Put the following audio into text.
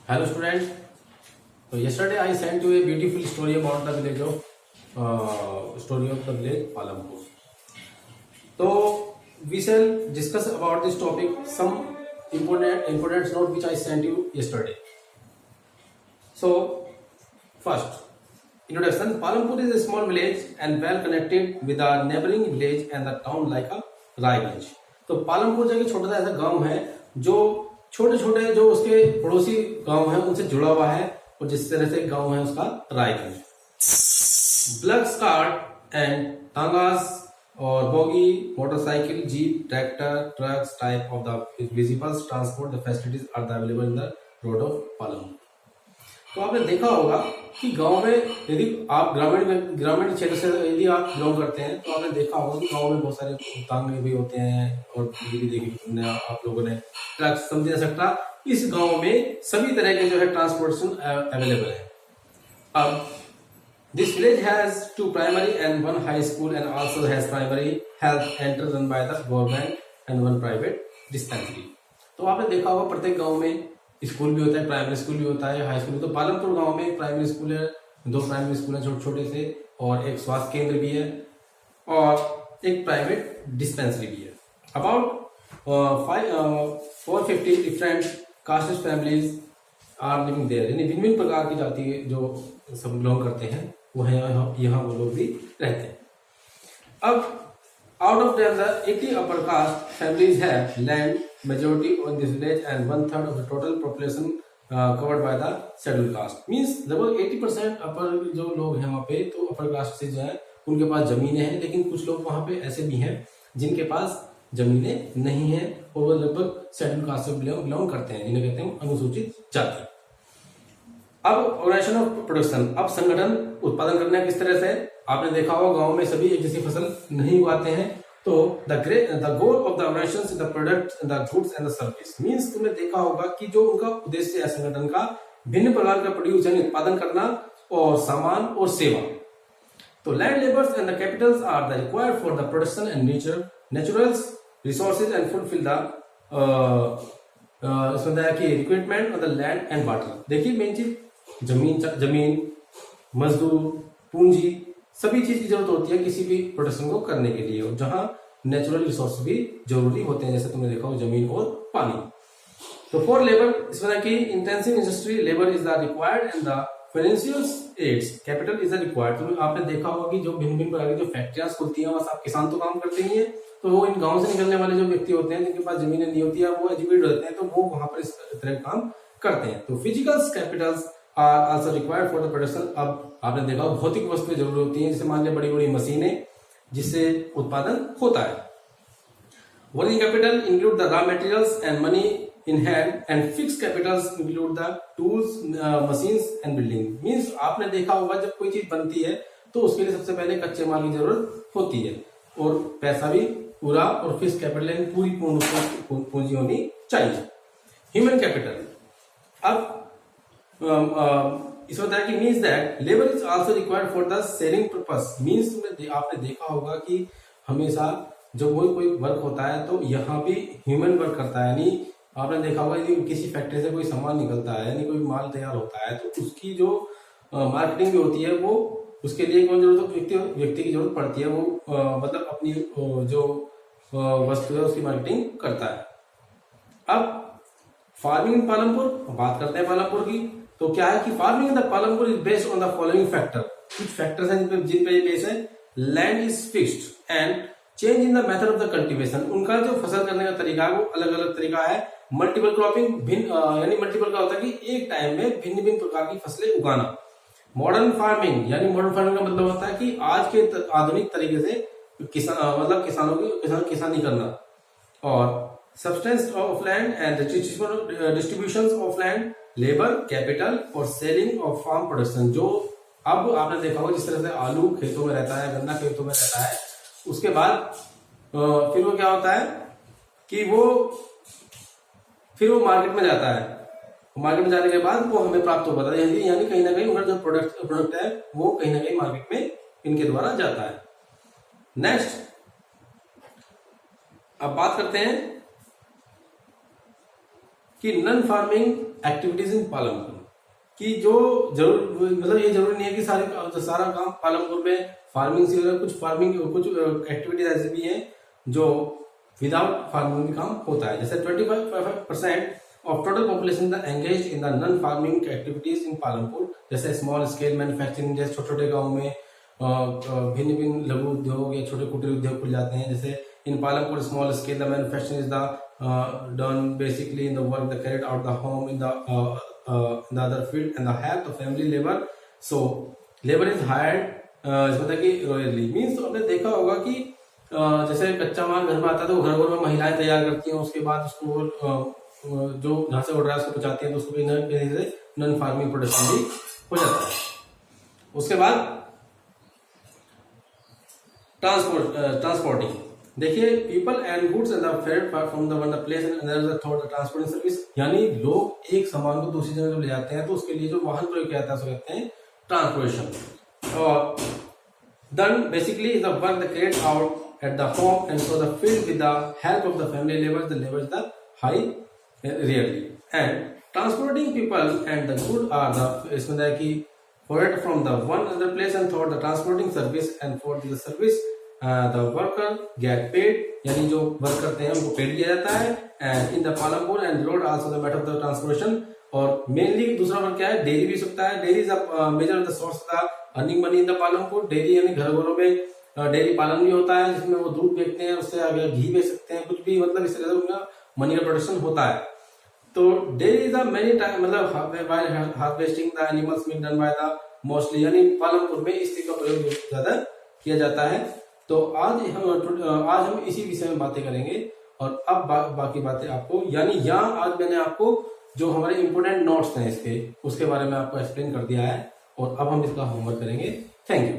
Hello student. So yesterday I sent you a beautiful story about the village of Palampur. So we shall discuss about this topic some important note which I sent you yesterday. So first introduction. Palampur is a small village and well connected with our neighboring village and the town like a Raiganj. तो पालमपुर जगह छोटा सा ऐसा गांव है जो छोटे छोटे जो उसके पड़ोसी गांव हैं उनसे जुड़ा हुआ है और जिस तरह से गांव है उसका Raiganj. Bullocks cart and tongas और bogeys motorcycle jeep tractor trucks type of the vehicles transport the facilities are the available in the road of Palampur. तो आपने देखा होगा कि गांव में यदि आप ग्रामीण क्षेत्र से यदि आप बिलोंग करते हैं तो आपने देखा होगा कि गांव में बहुत सारे टांगे भी होते हैं और ये भी देखी तुमने आप लोगों ने ट्रक समझ सकता. इस गांव में सभी तरह के जो है ट्रांसपोर्टेशन अवेलेबल है. अब this village has 2 primary and 1 high school and also has primary health centre run by the government and 1 private dispensary. तो आपने देखा होगा प्रत्येक गांव में स्कूल भी होता है, प्राइमरी स्कूल भी होता है, हाई स्कूल. तो पालमपुर गांव में एक प्राइमरी स्कूल है, 2 प्राइमरी स्कूल है छोटे छोटे से और एक स्वास्थ्य केंद्र भी है और एक प्राइवेट डिस्पेंसरी भी है. About 450 different caste families are living there. यानी भिन्न भिन्न प्रकार की जाति जो सब बिलोंग करते हैं वो है यहाँ वो लोग भी रहते हैं. अब out of them the 80 upper caste families have land majority on this village and 1/3 of the total population covered by the scheduled caste. Means लगभग 80% अपर जो लोग हैं वहाँ पे तो अपर कास्ट से जो है उनके पास जमीनें हैं, लेकिन कुछ लोग वहाँ पे ऐसे भी हैं जिनके पास जमीनें नहीं है और वो लगभग शेड्यूल कास्ट से बिलोंग करते हैं जिन्हें कहते हैं अनुसूचित जाति. अब ऑर्गेनाइजेशन ऑफ प्रोडक्शन. अब संगठन उत्पादन करना किस तरह से. आपने देखा होगा गांव में सभी एक जैसी फसल नहीं उगाते हैं तो the goal of the organization is the product the goods and the service. Means तुमने देखा होगा कि जो उनका उद्देश्य है संगठन का भिन्न प्रकार का प्रोड्यूस यानी उत्पादन करना और सामान और सेवा. तो land labours and the capitals are the required for the production and naturals resources and fulfil the requirement of the land and water. देखिए मेन चीज जमीन मजदूर पूंजी सभी चीज की जरूरत होती है किसी भी प्रोडक्शन को करने के लिए, और जहां नेचुरल रिसोर्स भी जरूरी होते हैं जैसे तुमने देखा हो जमीन और पानी. तो फॉर लेबर इसमें कि intensive industry labour is the required and the financial aids capital is the required. तो आपने देखा होगा कि जो भिन्न भिन्न प्रकार की जो फैक्ट्रियां खुलती हैं वहां किसान तो काम करते ही है, तो वो इन गाँव से निकलने वाले जो व्यक्ति होते हैं जिनके पास जमीनें नहीं होती है वो एजुकेटेड रहते हैं तो वो वहां पर इस तरह काम करते हैं. तो physical capitals are also required for the production. अब आपने देखा भौतिक वस्तुएं जरूरी होती हैं जैसे मान लीजिए बड़ी बड़ी मशीनें जिससे उत्पादन होता है. Working capital include the raw materials and money in hand and fix Capitals include the tools machines and building. Means आपने देखा होगा जब कोई चीज बनती है तो उसके लिए सबसे पहले कच्चे माल की जरूरत होती है और पैसा भी पूरा और फिक्स कैपिटल यानी पूरी पूंजी होनी चाहिए. Human capital. अब इस होता है कि means that labour is also required for the selling purpose. Means आपने देखा होगा कि हमेशा जब कोई वर्क होता है तो यहाँ भी ह्यूमन वर्क करता है. यानी आपने देखा होगा यदि किसी फैक्ट्री से कोई सामान निकलता है यानी कोई माल तैयार होता है तो उसकी जो मार्केटिंग भी होती है वो उसके लिए कौन जरूरत व्यक्ति की जरूरत पड़ती है. वो मतलब अपनी जो वस्तु है उसकी मार्केटिंग करता है. अब फार्मिंग इन पालमपुर बात करते हैं पालमपुर की. तो क्या है कि farming in the Palampur is based on the following factor. कुछ फैक्टर्स हैं जिन पे ये बेस है. Land is fixed and change in the method of the cultivation. उनका जो फसल करने का तरीका है वो अलग अलग तरीका है. मल्टीपल क्रॉपिंग भिन्न यानी मल्टीपल का होता है कि एक टाइम में भिन्न भिन्न प्रकार की फसलें उगाना. मॉडर्न फार्मिंग यानी मॉडर्न फार्मिंग का मतलब होता है कि आज के आधुनिक तरीके से किसानों की किसानी करना. और substance of land and the distributions of land, labor, capital और selling of farm production. जो अब आपने देखा होगा जिस तरह से आलू खेतों में रहता है गन्ना खेतों में रहता है उसके बाद फिर वो क्या होता है कि वो मार्केट में जाता है. मार्केट में जाने के बाद वो हमें प्राप्त हो पाता है यानी कहीं ना कहीं उनका जो प्रोडक्ट है वो कहीं ना कहीं मार्केट में इनके द्वारा जाता है. नेक्स्ट अब बात करते हैं कि non farming activities in Palampur, कि जो जरूर मतलब ये जरूरी नहीं है कि सारा काम पालमपुर में फार्मिंग से, कुछ एक्टिविटीज ऐसी भी हैं जो विदाउट फार्मिंग में काम होता है। जैसे 25% of total population engage in the non farming activities in Palampur, जैसे स्मॉल स्केल मैन्युफैक्चरिंग, जैसे छोटे छोटे गाँव में भिन्न भिन्न लघु उद्योग या छोटे कुटीर उद्योग खुल जाते हैं। जैसे in Palampur small scale the manufacturing is the done basically in the work the carried out the home in the other field and the help of family labour, so labour is hired, मतलब कि रॉयरली means आपने देखा होगा कि जैसे कच्चा माल घर में आता है तो घर में महिलाएं तैयार करती हैं, उसके बाद उसको जो जहां से ऑर्डर है उसको पहुंचाती हैं, तो उसको नॉन फार्मिंग प्रोडक्शन भी हो जाता है। उसके बाद ट्रांसपोर्टिंग, देखिए people and goods and freight from the one place and another thought transporting service, यानी लोग एक सामान को दूसरी जगह ले जाते हैं तो उसके लिए जो वाहन प्रयोग किया जाता है उसको कहते हैं ट्रांसपोर्टेशन। और then basically is the work the create out at the home and so the field with the help of the family labour is the high rarely, and transporting people and the good are the, इसमें है कि forwarded from the one other place and through the transporting service, and for the service the worker get paid, यानी जो work करते हैं उनको paid किया जाता है। and in the Palampur and road also the matter of the transportation, और mainly दूसरा वर्क क्या है, डेयरी भी सकता है। Dairy is measure the source of the earning money in the Palampur. Dairy यानी घरों में डेयरी पालन भी होता है जिसमें वो दूध बेचते हैं, उससे आगे घी बेच सकते हैं, कुछ भी मतलब इस तरह से उनका मनी का प्रोडक्शन होता है। तो डेयरी इज मेनी टाइम मतलब harvesting the animals meat done by the mostly, यानी पालमपुर में इस चीज का प्रयोग ज्यादा किया जाता है। तो आज हम इसी विषय में बातें करेंगे, और अब बाकी बातें आपको, यानी यहाँ आज मैंने आपको जो हमारे इंपोर्टेंट नोट्स हैं इसके, उसके बारे में आपको एक्सप्लेन कर दिया है, और अब हम इसका होमवर्क करेंगे। Thank you.